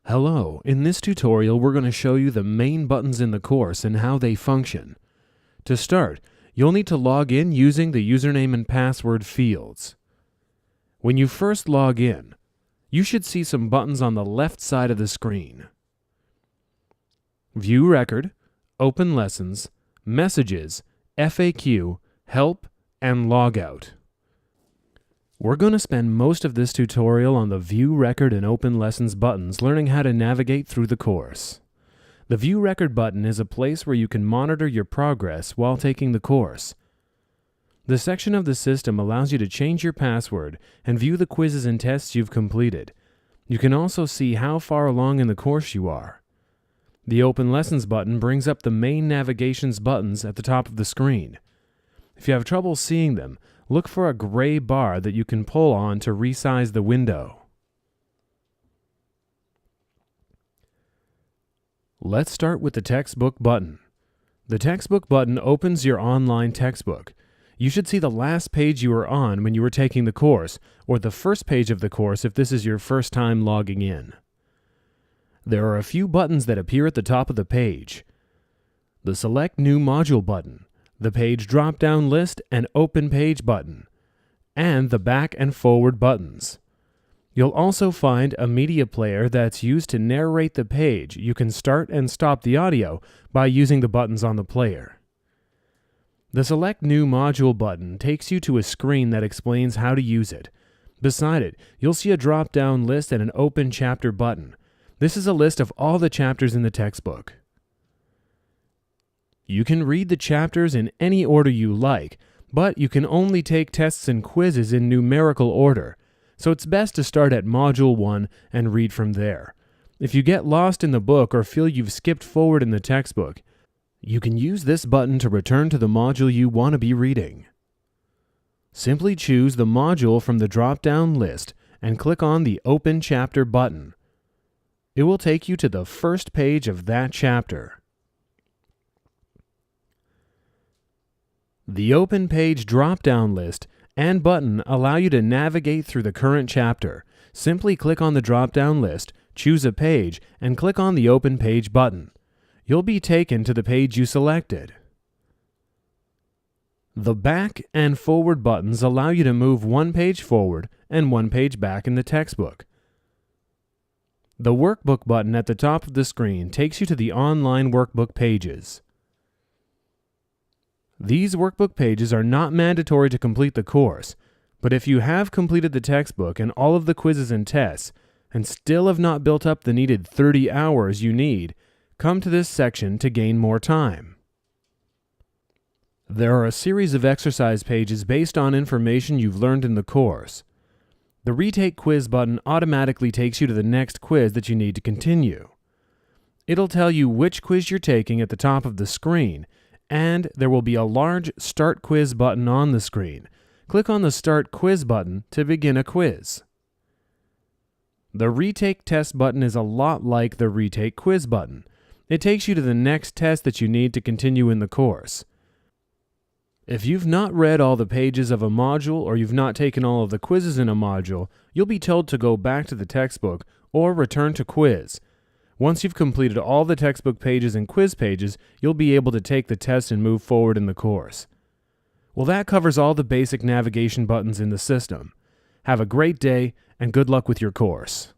Hello, in this tutorial we're going to show you the main buttons in the course and how they function. To start, you'll need to log in using the username and password fields. When you first log in, you should see some buttons on the left side of the screen. View Record, Open Lessons, Messages, FAQ, Help, and Logout. We're going to spend most of this tutorial on the View Record and Open Lessons buttons, learning how to navigate through the course. The View Record button is a place where you can monitor your progress while taking the course. The section of the system allows you to change your password and view the quizzes and tests you've completed. You can also see how far along in the course you are. The Open Lessons button brings up the main navigations buttons at the top of the screen. If you have trouble seeing them, look for a gray bar that you can pull on to resize the window. Let's start with the Textbook button. The Textbook button opens your online textbook. You should see the last page you were on when you were taking the course, or the first page of the course if this is your first time logging in. There are a few buttons that appear at the top of the page. The Select New Module button, the Page drop-down list and Open Page button, and the back and forward buttons. You'll also find a media player that's used to narrate the page. You can start and stop the audio by using the buttons on the player. The Select New Module button takes you to a screen that explains how to use it. Beside it, you'll see a drop-down list and an Open Chapter button. This is a list of all the chapters in the textbook. You can read the chapters in any order you like, but you can only take tests and quizzes in numerical order, so it's best to start at Module 1 and read from there. If you get lost in the book or feel you've skipped forward in the textbook, you can use this button to return to the module you want to be reading. Simply choose the module from the drop-down list and click on the Open Chapter button. It will take you to the first page of that chapter. The Open Page drop-down list and button allow you to navigate through the current chapter. Simply click on the drop-down list, choose a page, and click on the Open Page button. You'll be taken to the page you selected. The back and forward buttons allow you to move one page forward and one page back in the textbook. The Workbook button at the top of the screen takes you to the online workbook pages. These workbook pages are not mandatory to complete the course, but if you have completed the textbook and all of the quizzes and tests, and still have not built up the needed 30 hours you need, come to this section to gain more time. There are a series of exercise pages based on information you've learned in the course. The Retake Quiz button automatically takes you to the next quiz that you need to continue. It'll tell you which quiz you're taking at the top of the screen, and there will be a large Start Quiz button on the screen. Click on the Start Quiz button to begin a quiz. The Retake Test button is a lot like the Retake Quiz button. It takes you to the next test that you need to continue in the course. If you've not read all the pages of a module or you've not taken all of the quizzes in a module, you'll be told to go back to the textbook or return to quiz. Once you've completed all the textbook pages and quiz pages, you'll be able to take the test and move forward in the course. Well, that covers all the basic navigation buttons in the system. Have a great day and good luck with your course.